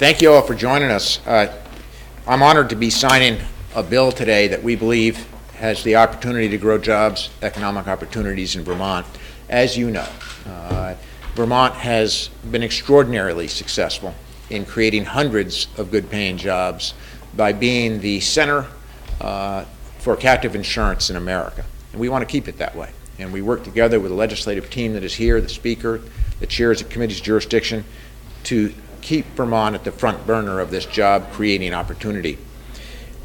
Thank you all for joining us. I'm honored to be signing a bill today that we believe has the opportunity to grow jobs, economic opportunities in Vermont. As you know, Vermont has been extraordinarily successful in creating hundreds of good-paying jobs by being the center for captive insurance in America. And we want to keep it that way. And we work together with the legislative team that is here, the Speaker, the chairs of committee's jurisdiction, to keep Vermont at the front burner of this job-creating opportunity.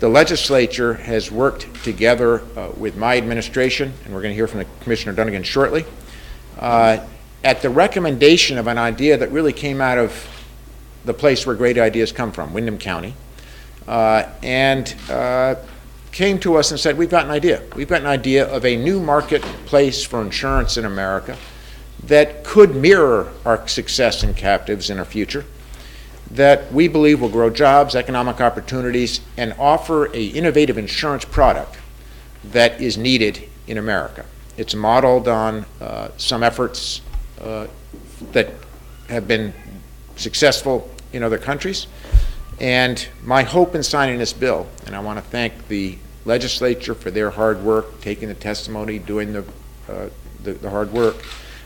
The legislature has worked together with my administration, and we're going to hear from the Commissioner Dunnigan shortly, at the recommendation of an idea that really came out of the place where great ideas come from, Windham County, and came to us and said, we've got an idea. We've got an idea of a new marketplace for insurance in America that could mirror our success in captives in our future, that we believe will grow jobs, economic opportunities, and offer an innovative insurance product that is needed in America. It's modeled on some efforts that have been successful in other countries. And my hope in signing this bill, and I want to thank the legislature for their hard work, taking the testimony, doing the hard work,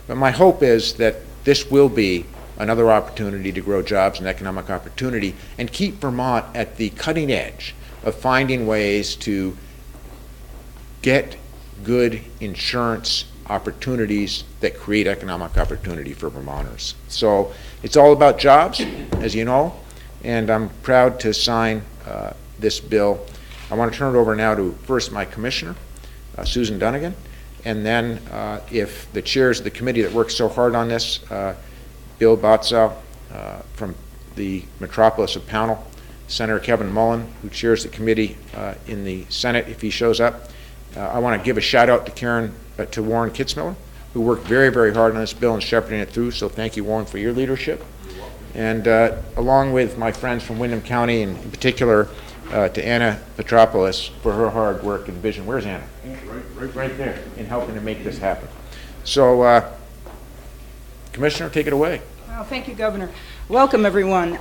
but my hope is that this will be another opportunity to grow jobs and economic opportunity and keep Vermont at the cutting edge of finding ways to get good insurance opportunities that create economic opportunity for Vermonters. So it's all about jobs, as you know, and I'm proud to sign this bill. I want to turn it over now to first my commissioner, Susan Dunnigan, and then if the chairs of the committee that worked so hard on this, Bill Botsow from the metropolis of Pownell, Senator Kevin Mullen, who chairs the committee in the Senate, if he shows up. I want to give a shout out to Warren Kitzmiller, who worked very, very hard on this bill and shepherding it through, so thank you, Warren, for your leadership. And along with my friends from Windham County, and in particular to Anna Petropoulos for her hard work and vision. Where's Anna? Right there, in helping to make this happen. So, Commissioner, take it away. Well, thank you, Governor. Welcome, everyone.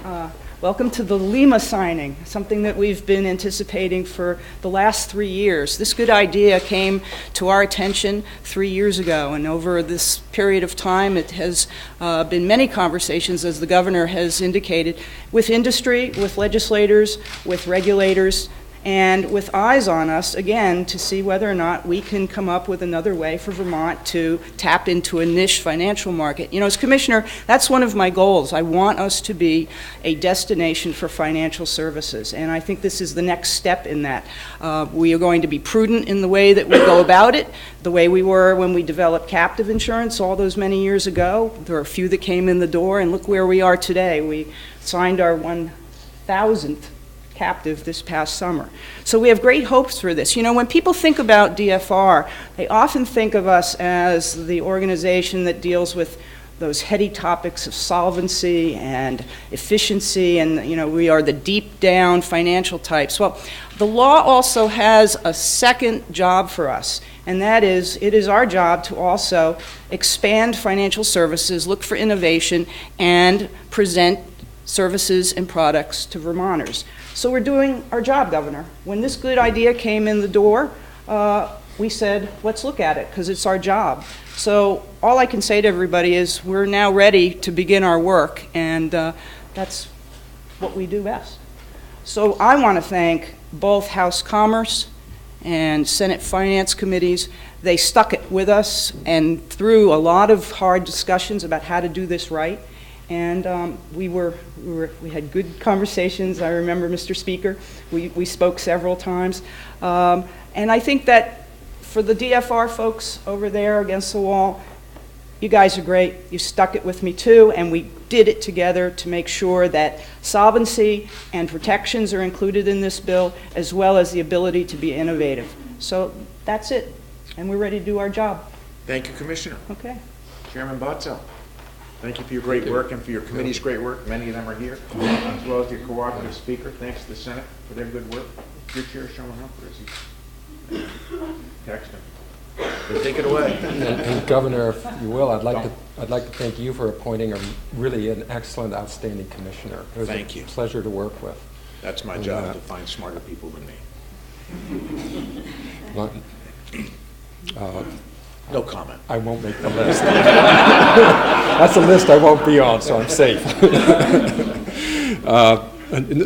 Welcome to the Lima signing, something that we've been anticipating for the last 3 years. This good idea came to our attention 3 years ago, and over this period of time, it has been many conversations, as the Governor has indicated, with industry, with legislators, with regulators, and with eyes on us, again, to see whether or not we can come up with another way for Vermont to tap into a niche financial market. You know, as Commissioner, that's one of my goals. I want us to be a destination for financial services, and I think this is the next step in that. We are going to be prudent in the way that we go about it, the way we were when we developed captive insurance all those many years ago. There are a few that came in the door, and look where we are today. We signed our 1,000th captive this past summer. So we have great hopes for this. You know, when people think about DFR, they often think of us as the organization that deals with those heady topics of solvency and efficiency, and, you know, we are the deep down financial types. Well, the law also has a second job for us, and that is, it is our job to also expand financial services, look for innovation, and present services and products to Vermonters. So we're doing our job, Governor. When this good idea came in the door, we said, let's look at it, because it's our job. So all I can say to everybody is we're now ready to begin our work, and that's what we do best. So I want to thank both House Commerce and Senate Finance Committees. They stuck it with us and through a lot of hard discussions about how to do this right. And we had good conversations. I remember, Mr. Speaker, we spoke several times. And I think that for the DFR folks over there against the wall, you guys are great. You stuck it with me too, and we did it together to make sure that solvency and protections are included in this bill, as well as the ability to be innovative. So that's it, and we're ready to do our job. Thank you, Commissioner. Okay. Chairman Botsow. Thank you for your great work and for your committee's great work. Many of them are here, as well as your cooperative speaker. Thanks to the Senate for their good work. Your chair, Shumlin, where is he? Text him. Take it away. And Governor, if you will, I'd like to thank you for appointing really an excellent, outstanding commissioner. It was Thank you. a pleasure to work with. That's my job, to find smarter people than me. No comment. I won't make the list. That's a list I won't be on, so I'm safe.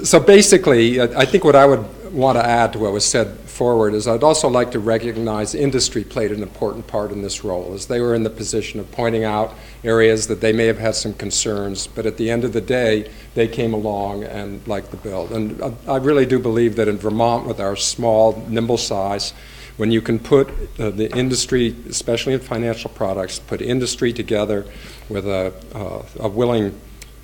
So basically, I think what I would want to add to what was said forward is I'd also like to recognize industry played an important part in this role, as they were in the position of pointing out areas that they may have had some concerns, but at the end of the day, they came along and liked the bill. And I really do believe that in Vermont, with our small, nimble size, when you can put the industry, especially in financial products, put industry together with a willing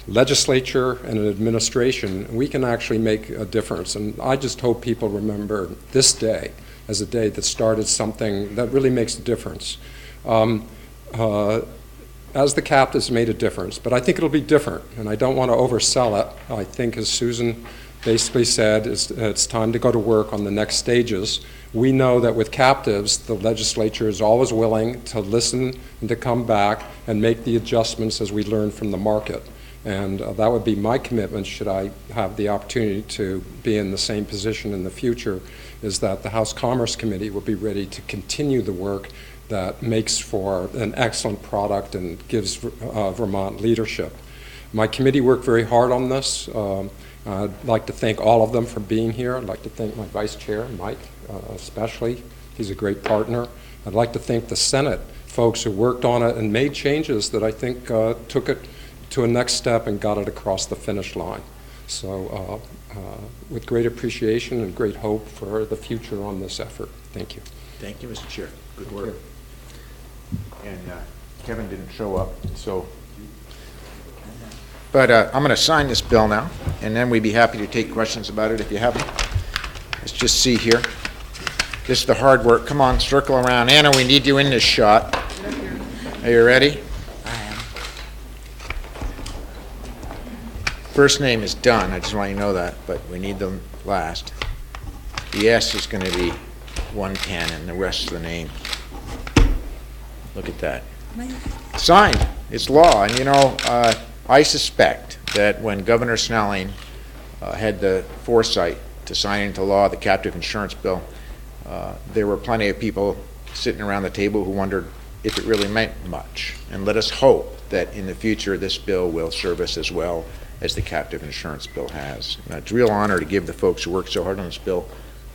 legislature and an administration, we can actually make a difference. And I just hope people remember this day as a day that started something that really makes a difference. As the captives made a difference, but I think it'll be different, and I don't want to oversell it. I think, as Susan basically said, it's time to go to work on the next stages. We know that with captives, the legislature is always willing to listen and to come back and make the adjustments as we learn from the market. And that would be my commitment, should I have the opportunity to be in the same position in the future, is that the House Commerce Committee will be ready to continue the work that makes for an excellent product and gives Vermont leadership. My committee worked very hard on this. I'd like to thank all of them for being here. I'd like to thank my vice chair, Mike, especially. He's a great partner. I'd like to thank the Senate folks who worked on it and made changes that I think took it to a next step and got it across the finish line. So with great appreciation and great hope for the future on this effort. Thank you. Thank you, Mr. Chair. Good work. And Kevin didn't show up, so. But I'm going to sign this bill now, and then we'd be happy to take questions about it if you have them. Let's just see here. This is the hard work. Come on, circle around. Anna, we need you in this shot. Are you ready? First name is Dunn, I just want you to know that, but we need them last. The S is going to be 110 and the rest of the name. Look at that. Signed. It's law. And you know, I suspect that when Governor Snelling had the foresight to sign into law the captive insurance bill, there were plenty of people sitting around the table who wondered if it really meant much. And let us hope that in the future this bill will serve us as well as the captive insurance bill has. And it's a real honor to give the folks who worked so hard on this bill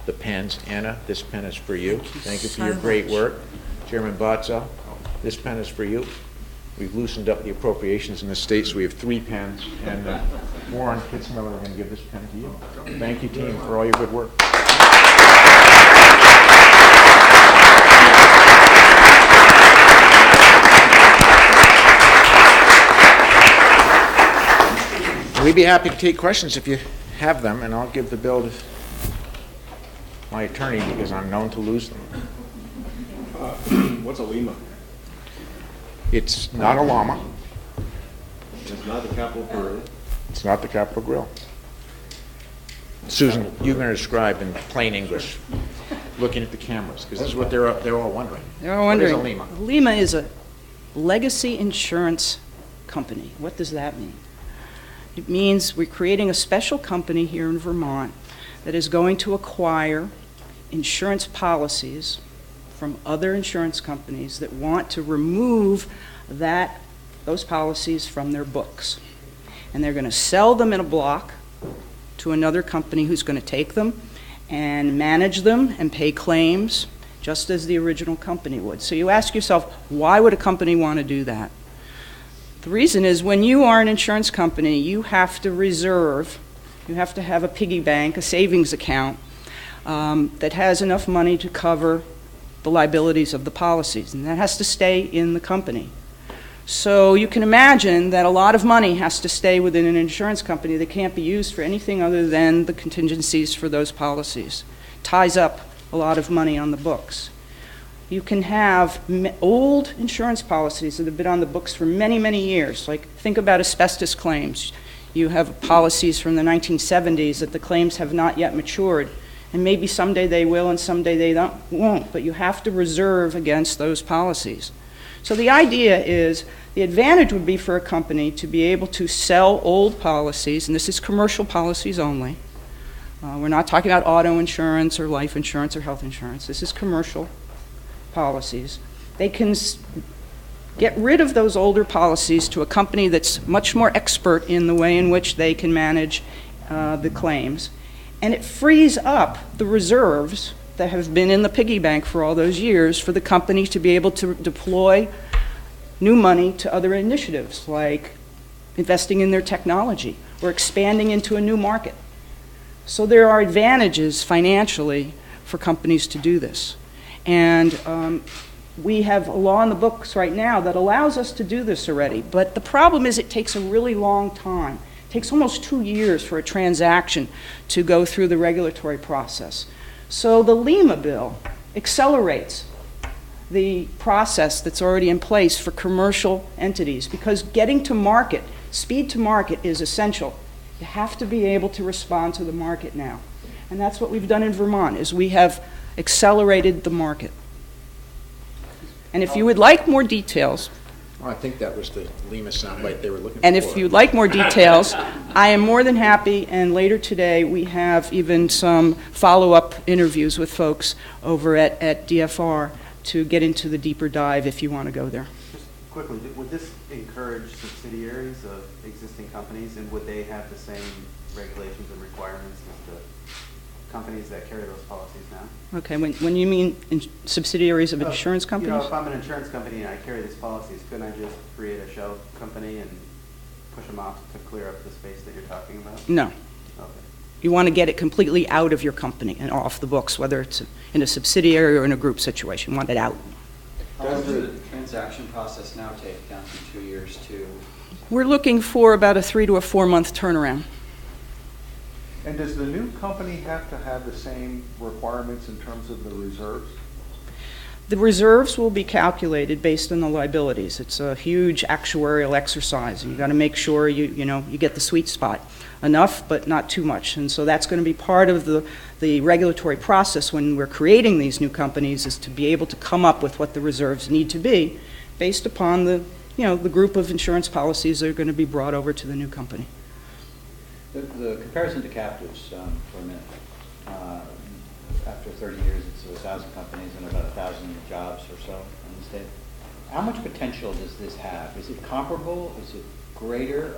the pens. Anna, this pen is for you. Thank you for your great work. Chairman Botza, this pen is for you. We've loosened up the appropriations in the state, so we have 3 pens. And Warren Kitzmiller, we're going to give this pen to you. Thank you, team, for all your good work. We'd be happy to take questions if you have them, and I'll give the bill to my attorney because I'm known to lose them. What's a llama? It's not a llama. It's not the Capitol Grill. It's not the Capitol Grill. Susan, you're going to describe in plain English, looking at the cameras, because this is what they're all wondering. They're all wondering. What is a llama? Lima is a legacy insurance company. What does that mean? It means we're creating a special company here in Vermont that is going to acquire insurance policies from other insurance companies that want to remove those policies from their books. And they're going to sell them in a block to another company who's going to take them and manage them and pay claims just as the original company would. So you ask yourself, why would a company want to do that? The reason is when you are an insurance company, you have to reserve, you have to have a piggy bank, a savings account that has enough money to cover the liabilities of the policies, and that has to stay in the company. So you can imagine that a lot of money has to stay within an insurance company that can't be used for anything other than the contingencies for those policies. Ties up a lot of money on the books. You can have old insurance policies that have been on the books for many, many years. Like, think about asbestos claims. You have policies from the 1970s that the claims have not yet matured, And maybe someday they will and someday they won't, but you have to reserve against those policies. So the idea is, the advantage would be for a company to be able to sell old policies, and this is commercial policies only. We're not talking about auto insurance or life insurance or health insurance. This is commercial policies. They can get rid of those older policies to a company that's much more expert in the way in which they can manage the claims. And it frees up the reserves that have been in the piggy bank for all those years for the company to be able to deploy new money to other initiatives, like investing in their technology or expanding into a new market. So there are advantages financially for companies to do this. And we have a law in the books right now that allows us to do this already. But the problem is it takes a really long time. It takes almost 2 years for a transaction to go through the regulatory process. So the Lima bill accelerates the process that's already in place for commercial entities, because getting to market, speed to market, is essential. You have to be able to respond to the market now. And that's what we've done in Vermont, is we have accelerated the market. And if you would like more details, I think that was the Lima soundbite they were looking and for. if you'd like more details, I am more than happy, and later today we have even some follow-up interviews with folks over at DFR to get into the deeper dive if you want to go there. Just quickly, would this encourage subsidiaries of existing companies, and would they have the same regulations and requirements as the companies that carry those policies now? Okay, when you mean subsidiaries of insurance companies? You know, if I'm an insurance company and I carry these policies, couldn't I just create a shell company and push them off to clear up the space that you're talking about? No. Okay. You want to get it completely out of your company and off the books, whether it's in a subsidiary or in a group situation. You want it out. How long does the transaction process now take, down from 2 years to? We're looking for about a 3 to a 4 month turnaround. And does the new company have to have the same requirements in terms of the reserves? The reserves will be calculated based on the liabilities. It's a huge actuarial exercise, and you've got to make sure you get the sweet spot. Enough, but not too much. And so that's going to be part of the regulatory process when we're creating these new companies, is to be able to come up with what the reserves need to be based upon the group of insurance policies that are going to be brought over to the new company. The comparison to captives, for a minute. After 30 years, it's 1,000 companies and about 1,000 jobs or so in the state. How much potential does this have? Is it comparable? Is it greater?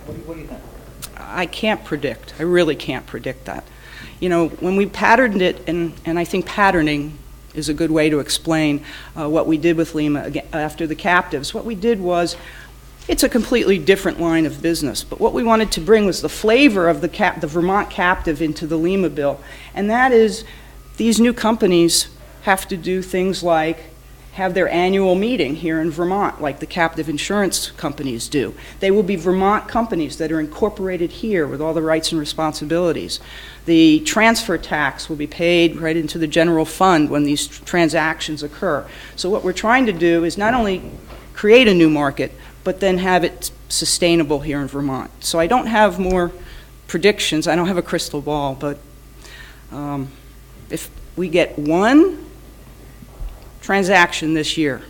What do you think? I can't predict. I really can't predict that. When we patterned it, and I think patterning is a good way to explain what we did with Lima after the captives. What we did was, it's a completely different line of business, but what we wanted to bring was the flavor of the Vermont captive into the Lima bill, and that is these new companies have to do things like have their annual meeting here in Vermont, like the captive insurance companies do. They will be Vermont companies that are incorporated here with all the rights and responsibilities. The transfer tax will be paid right into the general fund when these transactions occur. So what we're trying to do is not only create a new market, but then have it sustainable here in Vermont. So I don't have more predictions. I don't have a crystal ball, but if we get one transaction this year,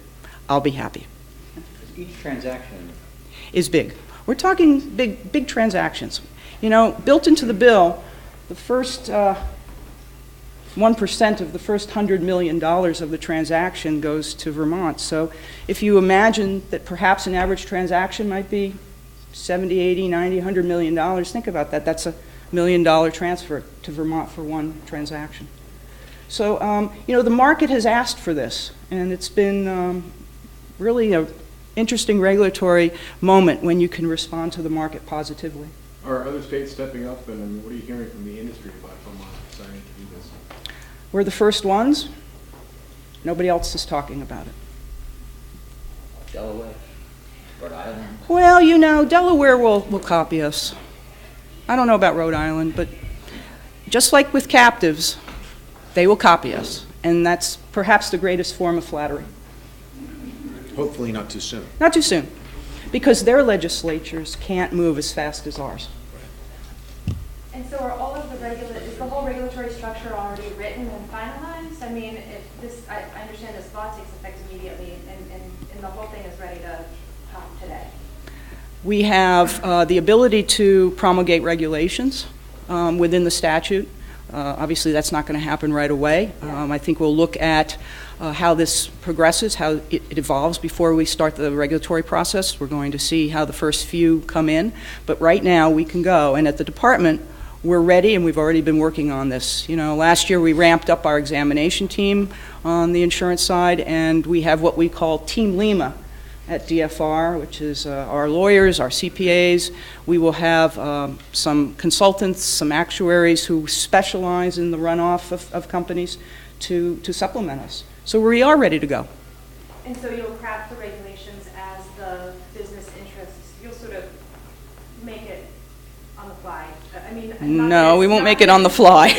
I'll be happy. Each transaction is big. We're talking big transactions. Built into the bill, the first 1% of the first $100 million of the transaction goes to Vermont. So if you imagine that perhaps an average transaction might be $70, $80, $90, $100 million, think about that. That's $1 million transfer to Vermont for one transaction. So, the market has asked for this, and it's been really an interesting regulatory moment when you can respond to the market positively. Are other states stepping up, and what are you hearing from the industry about Vermont deciding to do this? We're the first ones. Nobody else is talking about it. Delaware, Rhode Island. Well, Delaware will copy us. I don't know about Rhode Island, but just like with captives, they will copy us. And that's perhaps the greatest form of flattery. Hopefully not too soon. Not too soon, because their legislatures can't move as fast as ours. And And so are all of the is the whole regulatory structure already written and finalized? I mean, if this, I understand this law takes effect immediately and the whole thing is ready to pop today. We have the ability to promulgate regulations within the statute. Obviously, that's not going to happen right away. I think we'll look at how this progresses, how it evolves before we start the regulatory process. We're going to see how the first few come in. But right now, we can go. And at the department, we're ready, and we've already been working on this. You know, last year we ramped up our examination team on the insurance side, and we have what we call Team Lima at DFR, which is our lawyers, our CPAs. We will have some consultants, some actuaries who specialize in the runoff of companies to supplement us. So we are ready to go. And so you'll craft the regulations as the business interests. You'll sort of make it on the fly. I mean, no, we won't make it on the fly.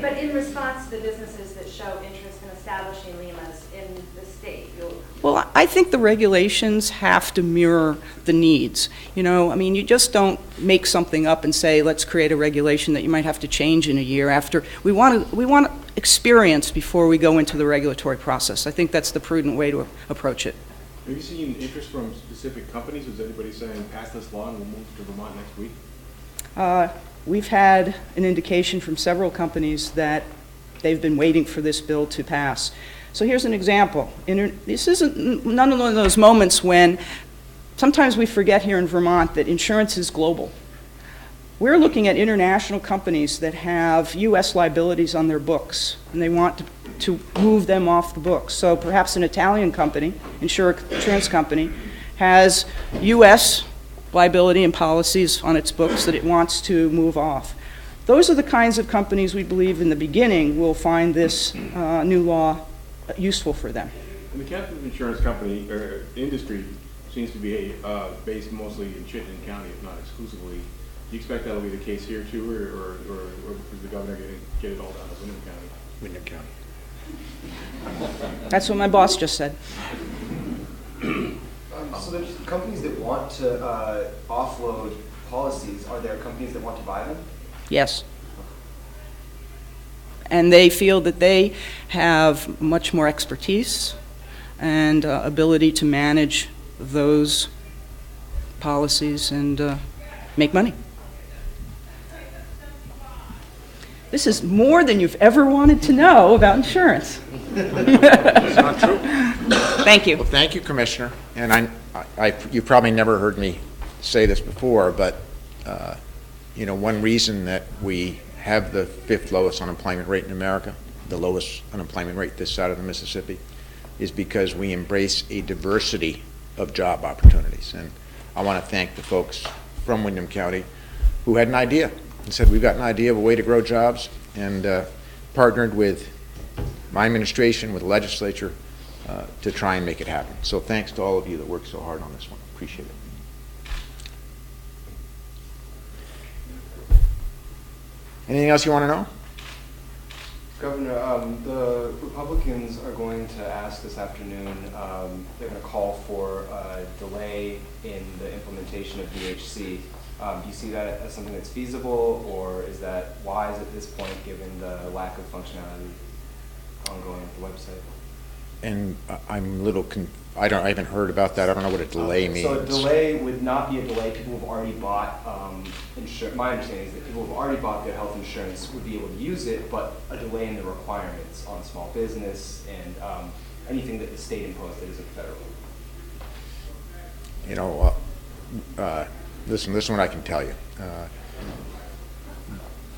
but in response to the businesses that show interest in establishing LIMAs in the state, well, I think the regulations have to mirror the needs. You know, I mean, you just don't make something up and say, let's create a regulation that you might have to change in a year after. We want experience before we go into the regulatory process. I think that's the prudent way to approach it. Have you seen interest from specific companies? Is anybody saying, pass this law and we'll move to Vermont next week? We've had an indication from several companies that they've been waiting for this bill to pass. So here's an example. This isn't none of those moments when sometimes we forget here in Vermont that insurance is global. We're looking at international companies that have U.S. liabilities on their books, and they want to move them off the books. So perhaps an Italian company, insurance company, has U.S. liability and policies on its books that it wants to move off. Those are the kinds of companies we believe in the beginning will find this new law useful for them. And the captive insurance company or industry seems to be based mostly in Chittenden County, if not exclusively. Do you expect that'll be the case here too, or is the governor going to get it all down to Windham County? Windham County. That's what my boss just said. So there's companies that want to offload policies. Are there companies that want to buy them? Yes. And they feel that they have much more expertise and ability to manage those policies and make money. This is more than you've ever wanted to know about insurance. It's not true. Thank you. Well, thank you, Commissioner. And you've probably never heard me say this before, but you know, one reason that we have the 5th lowest unemployment rate in America, the lowest unemployment rate this side of the Mississippi, is because we embrace a diversity of job opportunities. And I want to thank the folks from Windham County who had an idea and said, we've got an idea of a way to grow jobs, and partnered with my administration, with the legislature, to try and make it happen. So thanks to all of you that worked so hard on this one. Appreciate it. Anything else you want to know? Governor, the Republicans are going to ask this afternoon, they're going to call for a delay in the implementation of VHC. Do you see that as something that's feasible, or is that wise at this point given the lack of functionality ongoing at the website? And I'm a little, I haven't heard about that. I don't know what a delay means. So a delay would not be a delay. People who've already bought insurance. My understanding is that people who've already bought their health insurance would be able to use it, but a delay in the requirements on small business and anything that the state imposed that isn't federal. You know, listen, this one I can tell you.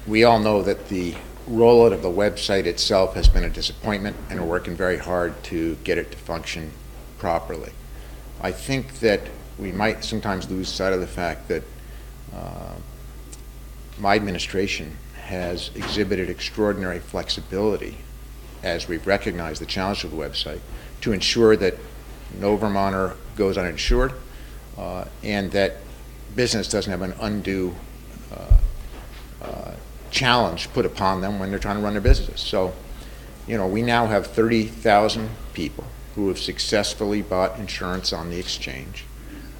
We all know that the rollout of the website itself has been a disappointment, and we're working very hard to get it to function properly. I think that we might sometimes lose sight of the fact that my administration has exhibited extraordinary flexibility as we've recognized the challenge of the website to ensure that no Vermonter goes uninsured and that business doesn't have an undue challenge put upon them when they're trying to run their business. So, you know, we now have 30,000 people who have successfully bought insurance on the exchange.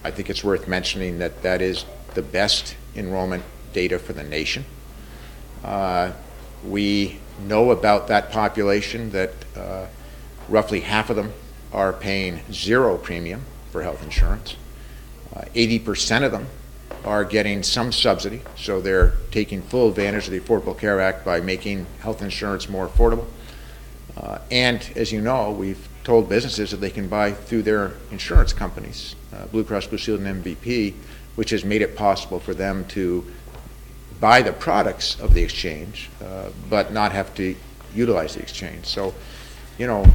I think it's worth mentioning that that is the best enrollment data for the nation. We know about that population that roughly half of them are paying zero premium for health insurance. 80% of them are getting some subsidy, so they're taking full advantage of the Affordable Care Act by making health insurance more affordable. And as you know, we've told businesses that they can buy through their insurance companies, Blue Cross Blue Shield and MVP, which has made it possible for them to buy the products of the exchange, but not have to utilize the exchange. So, you know,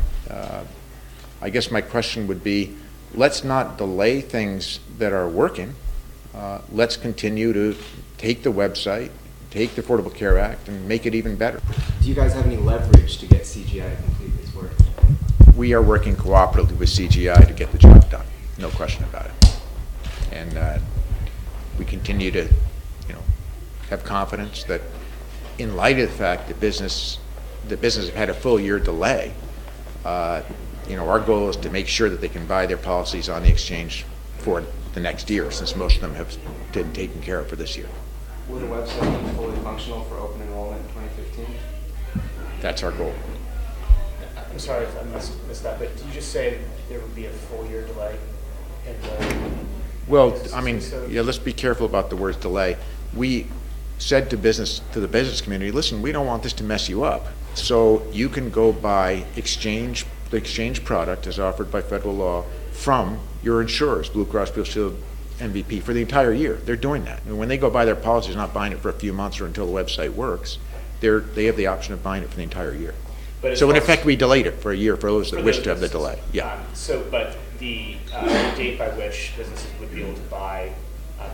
I guess my question would be, let's not delay things that are working. Let's continue to take the website, take the Affordable Care Act, and make it even better. Do you guys have any leverage to get CGI to complete this work? We are working cooperatively with CGI to get the job done, no question about it. And we continue to, you know, have confidence that in light of the fact that business have had a full year delay, you know, our goal is to make sure that they can buy their policies on the exchange for the next year, since most of them have been taken care of for this year. Will the website be fully functional for open enrollment in 2015? That's our goal. I'm sorry if I missed that, but did you just say there would be a full year delay in the... Well, I mean, yeah, let's be careful about the words delay. We said to the business community, listen, we don't want this to mess you up. So you can go buy the exchange product as offered by federal law from your insurers, Blue Cross Blue Shield, MVP, for the entire year. They're doing that. And when they go buy their policies, not buying it for a few months or until the website works, they have the option of buying it for the entire year. So in effect, we delayed it for a year for those that wish to have the delay. Yeah. But the date by which businesses would be able to buy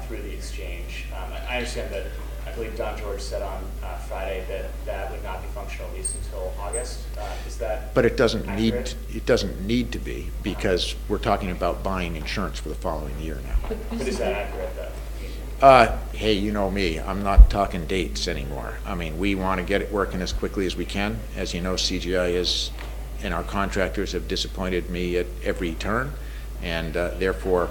through the exchange, I understand that I believe Don George said on Friday that that would not be functional at least until August. Is that? But it doesn't need to be, because we're talking about buying insurance for the following year now. But is that accurate though? Hey, you know me, I'm not talking dates anymore. I mean, we want to get it working as quickly as we can. As you know, CGI and our contractors have disappointed me at every turn, and therefore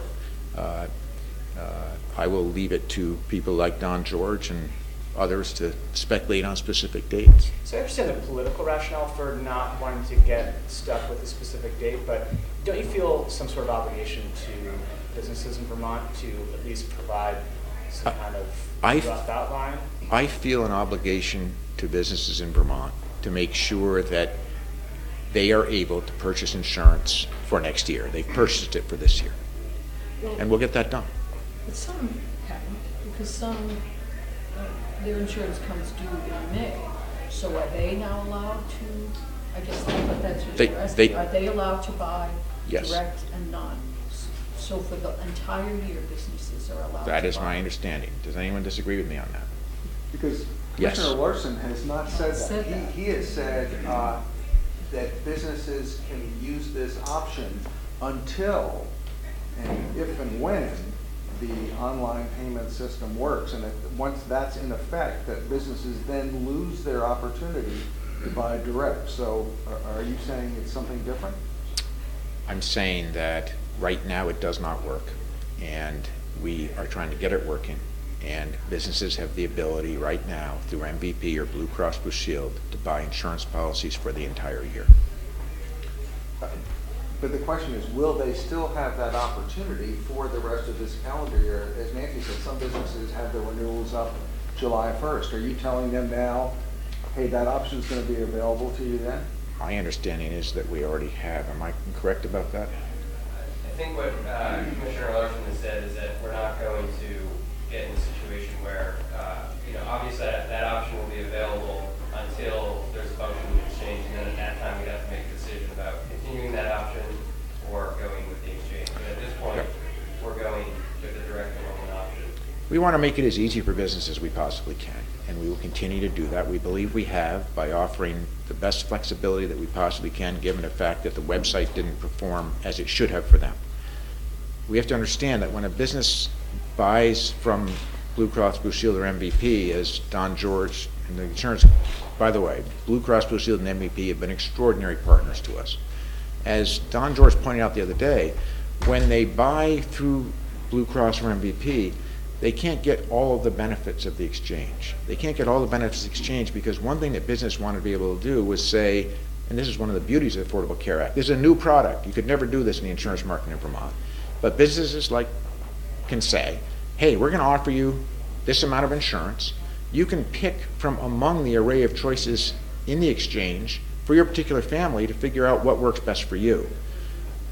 I will leave it to people like Don George and others to speculate on specific dates. So I understand the political rationale for not wanting to get stuck with a specific date, but don't you feel some sort of obligation to businesses in Vermont to at least provide some kind of rough outline? I feel an obligation to businesses in Vermont to make sure that they are able to purchase insurance for next year. They've purchased it for this year. And we'll get that done. But some haven't, because their insurance comes due in May. So are they now allowed to, I guess that's what you're asking, are they allowed to buy direct and non? So for the entire year, businesses are allowed to buy? That is my understanding. Does anyone disagree with me on that? Because Commissioner Larson has not said that. He has said that businesses can use this option until and if and when the online payment system works, and once that's in effect, that businesses then lose their opportunity to buy direct. So are you saying it's something different? I'm saying that right now it does not work, and we are trying to get it working, and businesses have the ability right now through MVP or Blue Cross Blue Shield to buy insurance policies for the entire year. But the question is, will they still have that opportunity for the rest of this calendar year? As Nancy said, some businesses have their renewals up July 1st. Are you telling them now, hey, that option is going to be available to you then? My understanding is that we already have. Am I correct about that? I think what Commissioner Larson has said is that we're not going to get in a situation where, obviously that option will be available until there's a function of exchange, and then at that time we have to make a decision about continuing that option or going with the exchange. But at this point, we're going with the direct enrollment option. We want to make it as easy for business as we possibly can, and we will continue to do that. We believe we have by offering the best flexibility that we possibly can, given the fact that the website didn't perform as it should have for them. We have to understand that when a business buys from Blue Cross Blue Shield or MVP, as Don George and the insurance, by the way, Blue Cross Blue Shield and MVP have been extraordinary partners to us. As Don George pointed out the other day, when they buy through Blue Cross or MVP, they can't get all of the benefits of the exchange. They can't get all the benefits of the exchange because one thing that business wanted to be able to do was say, and this is one of the beauties of the Affordable Care Act, this is a new product. You could never do this in the insurance market in Vermont. But businesses can say, hey, we're going to offer you this amount of insurance. You can pick from among the array of choices in the exchange for your particular family to figure out what works best for you.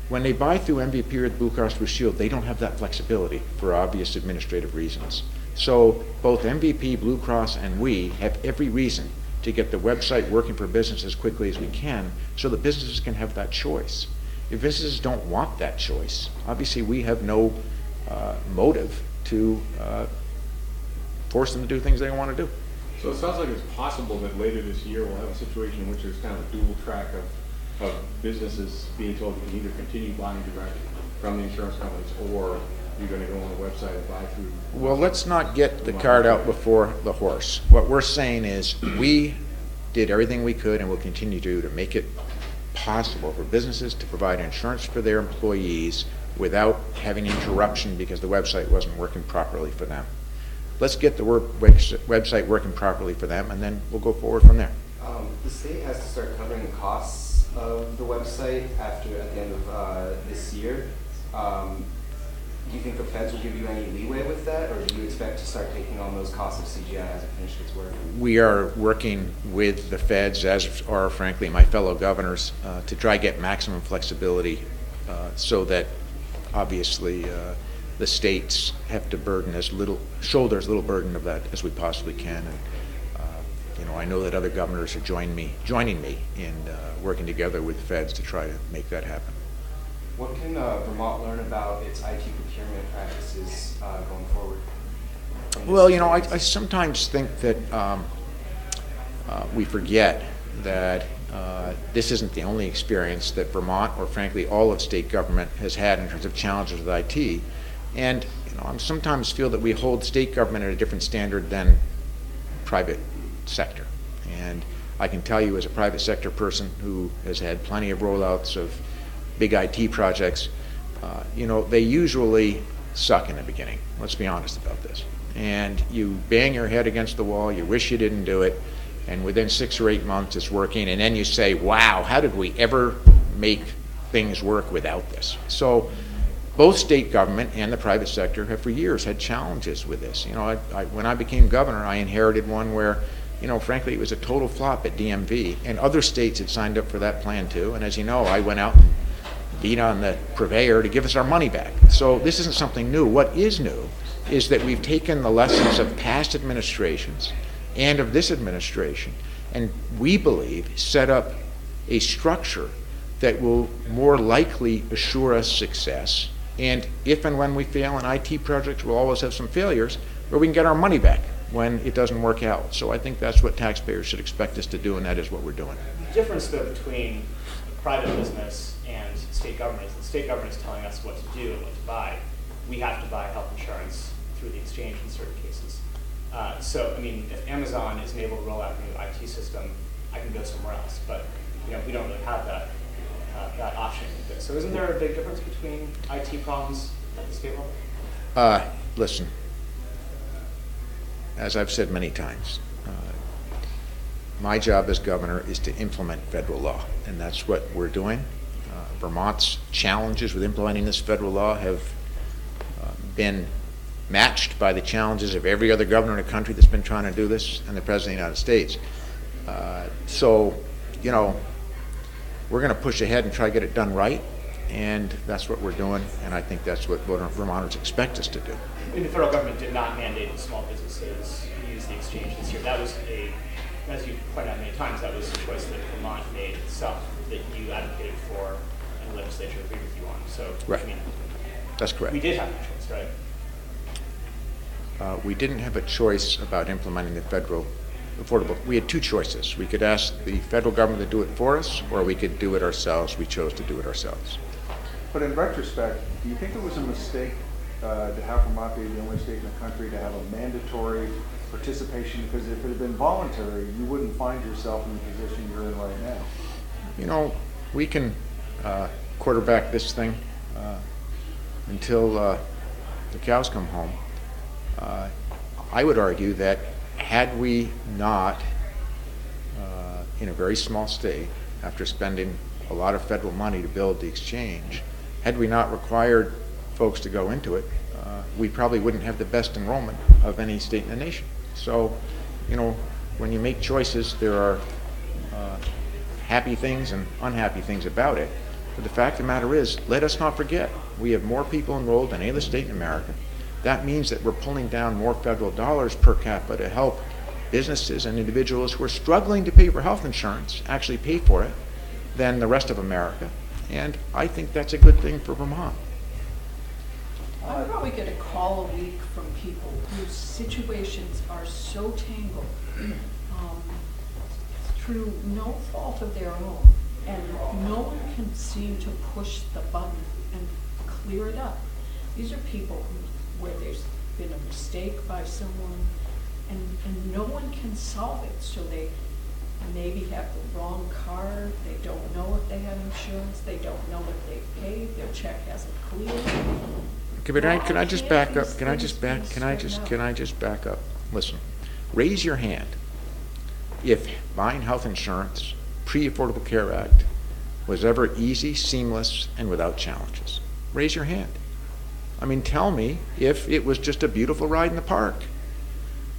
When they buy through MVP or Blue Cross Blue Shield, they don't have that flexibility for obvious administrative reasons. So both MVP, Blue Cross, and we have every reason to get the website working for business as quickly as we can so that businesses can have that choice. If businesses don't want that choice, obviously we have no motive to force them to do things they don't want to do. So it sounds like it's possible that later this year we'll have a situation in which there's kind of a dual track of businesses being told you can either continue buying directly from the insurance companies or you're going to go on the website and buy through. Well, let's not get the cart out before the horse. What we're saying is we did everything we could and will continue to make it possible for businesses to provide insurance for their employees without having interruption because the website wasn't working properly for them. Let's get the website working properly for them, and then we'll go forward from there. The state has to start covering the costs of the website at the end of this year. Do you think the feds will give you any leeway with that, or do you expect to start taking on those costs of CGI as it finishes its work? We are working with the feds, as are frankly my fellow governors, to try to get maximum flexibility so that obviously the states have to shoulder as little burden of that as we possibly can. And I know that other governors are joining me in working together with the feds to try to make that happen. What can Vermont learn about its IT procurement practices going forward? Well, I sometimes think that we forget that this isn't the only experience that Vermont, or frankly all of state government, has had in terms of challenges with IT. And I sometimes feel that we hold state government at a different standard than private sector. And I can tell you as a private sector person who has had plenty of rollouts of big IT projects, they usually suck in the beginning. Let's be honest about this. And you bang your head against the wall, you wish you didn't do it, and within 6 or 8 months it's working, and then you say, wow, how did we ever make things work without this? So both state government and the private sector have for years had challenges with this. When I became governor, I inherited one where, frankly, it was a total flop at DMV, and other states had signed up for that plan too. And as you know, I went out and beat on the purveyor to give us our money back. So this isn't something new. What is new is that we've taken the lessons of past administrations and of this administration, and we believe set up a structure that will more likely assure us success. And if and when we fail in IT projects, we'll always have some failures where we can get our money back when it doesn't work out. So I think that's what taxpayers should expect us to do, and that is what we're doing. The difference, though, between private business and state government is the state government is telling us what to do and what to buy. We have to buy health insurance through the exchange in certain cases. If Amazon isn't able to roll out a new IT system, I can go somewhere else. But we don't really have that option. So isn't there a big difference between IT problems at the state level? Listen, as I've said many times, my job as governor is to implement federal law, and that's what we're doing. Vermont's challenges with implementing this federal law have been matched by the challenges of every other governor in the country that's been trying to do this, and the President of the United States. We're going to push ahead and try to get it done right, and that's what we're doing, and I think that's what Vermonters expect us to do. The federal government did not mandate that small businesses use the exchange this year. That was as you pointed out many times, that was a choice that Vermont made itself, that you advocated for, and the legislature agreed with you on. So, right. That's correct. We did have a choice, right? We didn't have a choice about implementing the federal affordable. We had two choices. We could ask the federal government to do it for us, or we could do it ourselves. We chose to do it ourselves. But in retrospect, do you think it was a mistake to have Vermont be the only state in the country to have a mandatory participation? Because if it had been voluntary, you wouldn't find yourself in the position you're in right now. We can quarterback this thing until the cows come home. I would argue that had we not, in a very small state, after spending a lot of federal money to build the exchange, had we not required folks to go into it, we probably wouldn't have the best enrollment of any state in the nation. So, you know, when you make choices, there are happy things and unhappy things about it. But the fact of the matter is, let us not forget, we have more people enrolled than any other state in America. That means that we're pulling down more federal dollars per capita to help businesses and individuals who are struggling to pay for health insurance actually pay for it than the rest of America. And I think that's a good thing for Vermont. I probably get a call a week from people whose situations are so tangled through no fault of their own, and no one can seem to push the button and clear it up. These are people where there's been a mistake by someone, and no one can solve it. So they maybe have the wrong card, they don't know if they have insurance, they don't know if they've paid, their check hasn't cleared. Okay, but can I just back up? Can I just back up? Listen, raise your hand if buying health insurance pre-Affordable Care Act was ever easy, seamless, and without challenges. Raise your hand. I mean, tell me if it was just a beautiful ride in the park.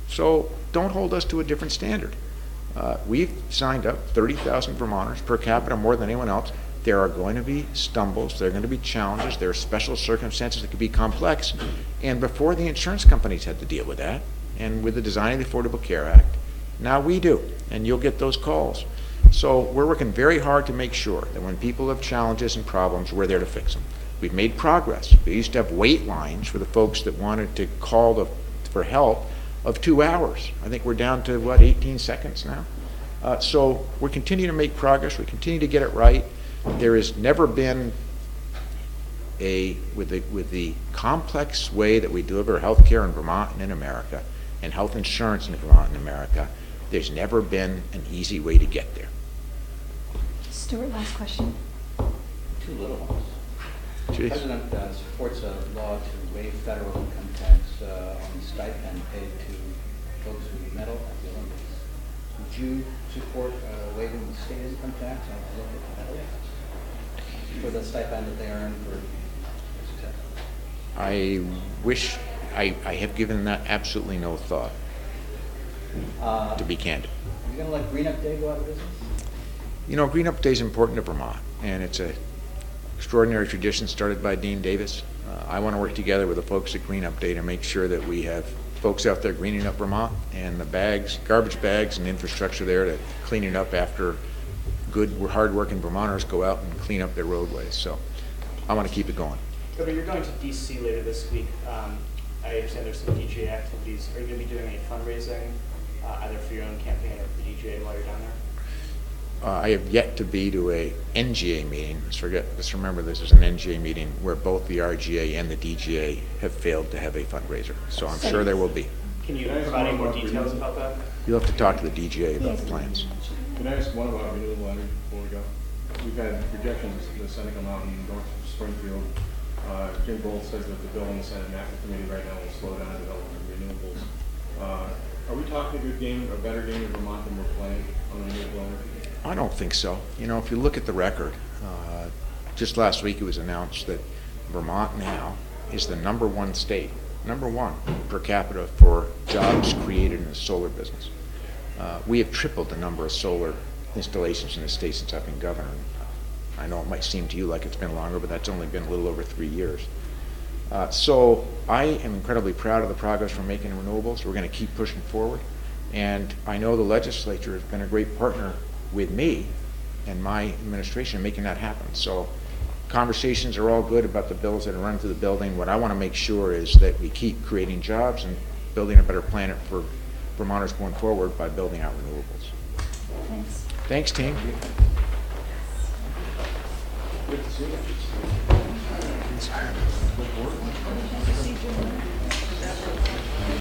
So don't hold us to a different standard. We've signed up 30,000 Vermonters per capita, more than anyone else. There are going to be stumbles, there are going to be challenges, there are special circumstances that could be complex. And before the insurance companies had to deal with that, and with the design of the Affordable Care Act, now we do, and you'll get those calls. So we're working very hard to make sure that when people have challenges and problems, we're there to fix them. We've made progress. We used to have wait lines for the folks that wanted to call for help of 2 hours. I think we're down to, 18 seconds now? So we continue to make progress. We continue to get it right. There has never been with the complex way that we deliver health care in Vermont and in America, and health insurance in Vermont and America, there's never been an easy way to get there. Stuart, last question. Two little ones. Jeez. The President supports a law to waive federal income tax on the stipend paid to folks who medal at the Olympics. Would you support waiving the state income tax on Olympic medals for the stipend that they earn for success? I wish I have given that absolutely no thought, to be candid. Are you going to let Green Up Day go out of business? You know, Green Up Day is important to Vermont, and it's an extraordinary tradition started by Dean Davis. I want to work together with the folks at Green Up Day to make sure that we have folks out there greening up Vermont, and the garbage bags and infrastructure there to clean it up after good, hard-working Vermonters go out and clean up their roadways. So I want to keep it going. Governor, you're going to D.C. later this week. I understand there's some DGA activities. Are you going to be doing any fundraising, either for your own campaign or for the DGA while you're down there? I have yet to be to a NGA meeting. Just remember this is an NGA meeting where both the RGA and the DGA have failed to have a fundraiser. So I'm sure there will be. Can you provide any more details about that? You'll have to talk to the DGA about the plans. Can I ask one about renewable energy before we go? We've had projections in the Senate come out in North Springfield. Jim Bolt says that the bill in the Senate NAFTA committee right now will slow down development of renewables. Are we talking a good game, a better game in Vermont than we're playing on renewable energy? I don't think so. You know, if you look at the record, just last week it was announced that Vermont now is the #1 state, #1 per capita for jobs created in the solar business. We have tripled the number of solar installations in the state since I've been governor. I know it might seem to you like it's been longer, but that's only been a little over 3 years. So I am incredibly proud of the progress we're making in renewables. We're going to keep pushing forward. And I know the legislature has been a great partner with me and my administration in making that happen. So conversations are all good about the bills that are running through the building. What I want to make sure is that we keep creating jobs and building a better planet for Vermonters going forward by building out renewables. Thanks. Thanks, team. Good to see you.